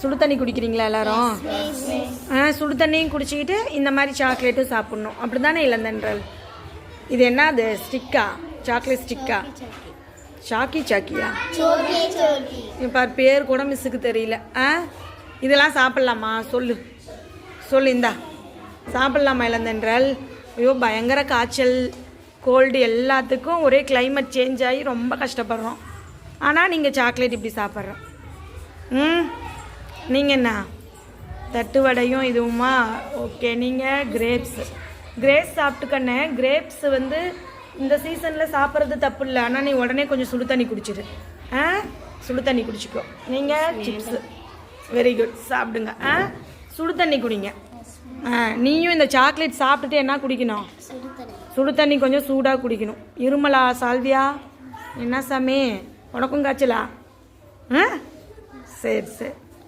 சுடு தண்ணி குடிக்கிறீங்களா எல்லாரும்? சுடு தண்ணியும் குடிச்சிக்கிட்டு இந்த மாதிரி சாக்லேட்டும் சாப்பிட்ணும். அப்படி தானே இளந்தென்றல்? இது என்னது ஸ்டிக்கா? சாக்லேட் ஸ்டிக்கா? சாக்கி சாக்கியா? இப்போ பேர் கூட மிஸ்ஸுக்கு தெரியல. இதெல்லாம் சாப்பிட்லாமா? சொல்லு சொல்லு. இந்தா சாப்பிட்லாமா இளந்தென்றல்? ஐயோ பயங்கர காய்ச்சல் கோல்டு எல்லாத்துக்கும் ஒரே கிளைமேட் சேஞ்ச் ஆகி ரொம்ப கஷ்டப்படுறோம். ஆனால் நீங்கள் சாக்லேட் இப்படி சாப்பிட்றோம். நீங்கள் என்ன தட்டு வடையும் இதுவுமா? ஓகே. நீங்கள் கிரேப்ஸ் சாப்பிட்டுக்கண்ணே. கிரேப்ஸ் வந்து இந்த சீசனில் சாப்பிட்றது தப்பு இல்லை. ஆனால் நீ உடனே கொஞ்சம் சுடு தண்ணி குடிச்சிரு. சுடு தண்ணி குடிச்சிக்கோ. நீங்கள் சிப்ஸு வெரி குட் சாப்பிடுங்க. சுடு தண்ணி குடிங்க. நீயும் இந்த சாக்லேட் சாப்பிட்டுட்டு என்ன குடிக்கணும்? சுடு தண்ணி கொஞ்சம் சூடாக குடிக்கணும். இருமலா சால்வியா? என்ன சாமி உனக்கும் காய்ச்சலா? சரி சரி.